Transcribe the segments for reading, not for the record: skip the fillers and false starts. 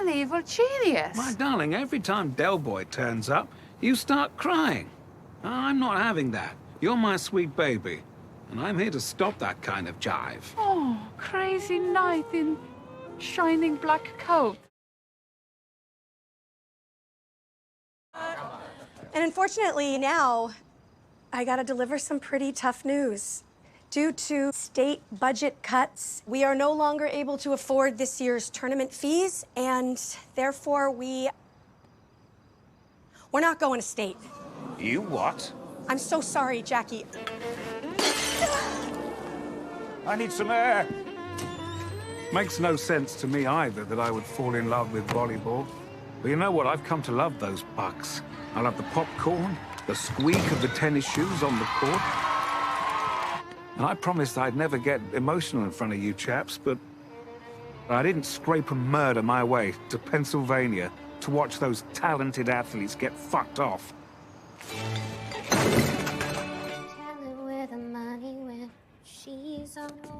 an evil genius. My darling, every time Del Boy turns up, you start crying. I'm not having that. You're my sweet baby, and I'm here to stop that kind of jive. Oh, crazy knight in shining black coat. And unfortunately now, I gotta deliver some pretty tough news. Due to state budget cuts, we are no longer able to afford this year's tournament fees, and therefore we're not going to state. You what? I'm so sorry, Jackie. I need some air. Makes no sense to me either that I would fall in love with volleyball. But you know what? I've come to love those bucks. I love the popcorn, the squeak of the tennis shoes on the court. And I promised I'd never get emotional in front of you chaps, but I didn't scrape and murder my way to Pennsylvania to watch those talented athletes get fucked off.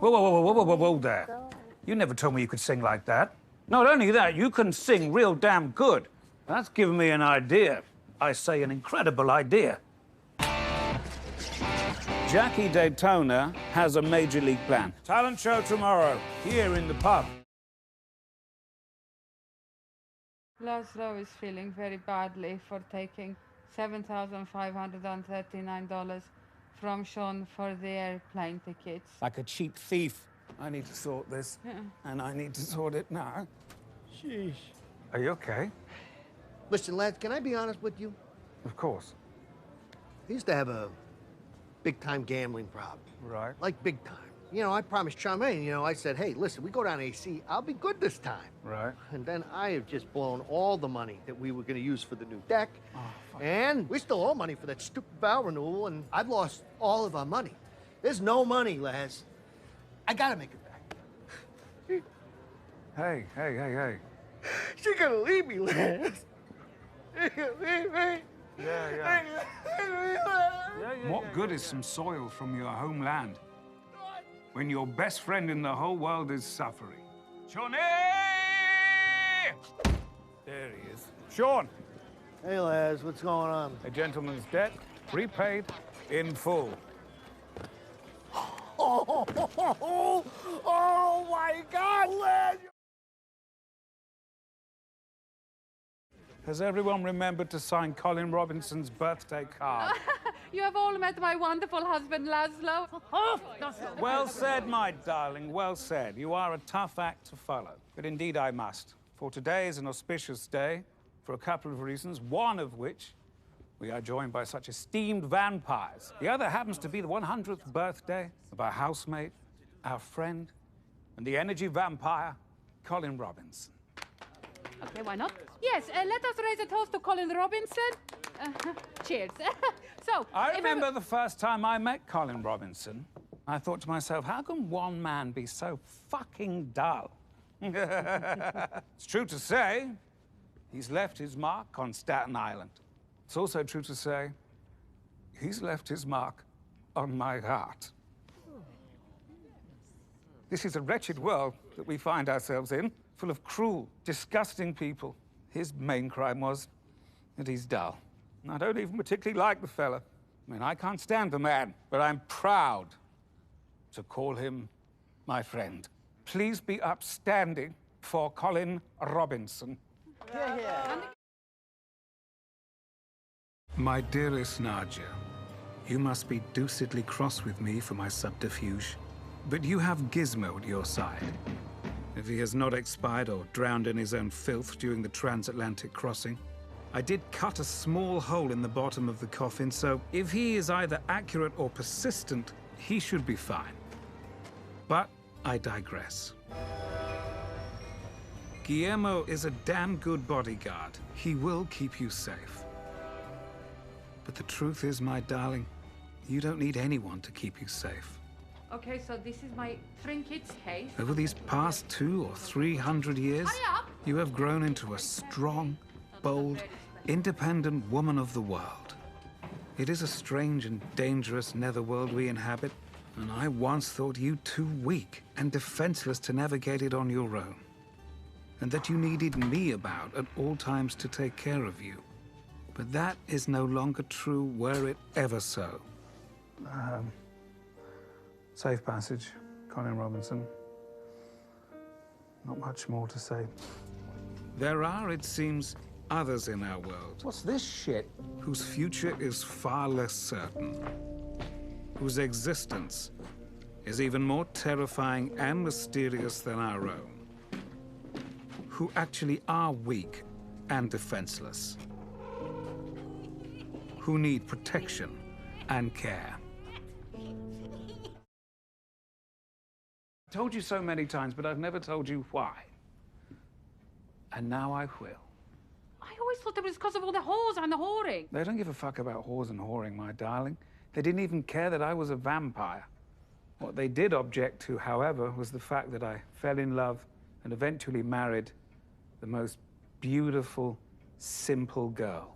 Whoa there. You never told me you could sing like that. Not only that, you can sing real damn good. That's given me an idea. I say an incredible idea. Jackie Daytona has a major league plan. Talent show tomorrow, here in the pub. Laszlo is feeling very badly for taking $7,539 from Sean for the airplane tickets. Like a cheap thief. I need to sort this, and I need to sort it now. Sheesh. Are you okay? Listen, lads, can I be honest with you? Of course. I used to have a big-time gambling problem. Right. Like big time. You know, I promised Charmaine, you know, I said, hey, listen, we go down AC, I'll be good this time. Right. And then I have just blown all the money that we were going to use for the new deck. Oh, fuck. And we still owe money for that stupid vow renewal, and I've lost all of our money. There's no money, Laz. I gotta make it back. Hey. She's gonna leave me, Laz. She's gonna leave me. Yeah. What good is some soil from your homeland when your best friend in the whole world is suffering? Johnny! There he is. Sean, Hey, Laz, what's going on? a gentleman's debt, repaid in full. Oh my God, Laz! Has everyone remembered to sign Colin Robinson's birthday card? You have all met my wonderful husband, Laszlo. Well said, my darling, well said. You are a tough act to follow. But indeed I must. For today is an auspicious day for a couple of reasons, one of which we are joined by such esteemed vampires. The other happens to be the 100th birthday of our housemate, our friend, and the energy vampire, Colin Robinson. Okay, why not? Yes, let us raise a toast to Colin Robinson. Cheers. So, I remember the first time I met Colin Robinson. I thought to myself, how can one man be so fucking dull? It's true to say, he's left his mark on Staten Island. It's also true to say, he's left his mark on my heart. This is a wretched world that we find ourselves in, full of cruel, disgusting people. His main crime was that he's dull. And I don't even particularly like the fella. I mean, I can't stand the man, but I'm proud to call him my friend. Please be upstanding for Colin Robinson. My dearest Nadja, you must be deucedly cross with me for my subterfuge. But you have Gizmo at your side. If he has not expired or drowned in his own filth during the transatlantic crossing, I did cut a small hole in the bottom of the coffin, so if he is either accurate or persistent, he should be fine. But I digress. Guillermo is a damn good bodyguard. He will keep you safe. But the truth is, my darling, you don't need anyone to keep you safe. Okay, so this is my trinkets case. Over these past 200 or 300 years, Hurry up! you have grown into a strong, bold, independent woman of the world. It is a strange and dangerous netherworld we inhabit, and I once thought you too weak and defenseless to navigate it on your own. and that you needed me about at all times to take care of you. But that is no longer true, were it ever so. Safe passage, Colin Robinson. Not much more to say. There are, it seems, others in our world What's this shit? whose future is far less certain, whose existence is even more terrifying and mysterious than our own, who actually are weak and defenseless, who need protection and care. I told you so many times, but I've never told you why. And now I will. I always thought it was because of all the whores and the whoring. They don't give a fuck about whores and whoring, my darling. They didn't even care that I was a vampire. What they did object to, however, was the fact that I fell in love and eventually married the most beautiful, simple girl.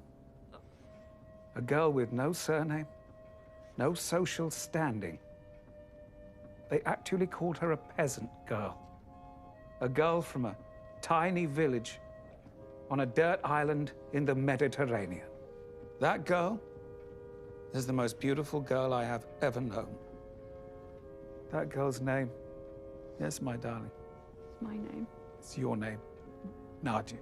A girl with no surname, no social standing. They actually called her a peasant girl. A girl from a tiny village on a dirt island in the Mediterranean. That girl is the most beautiful girl I have ever known. That girl's name, yes, my darling, It's my name. it's your name, Nadia.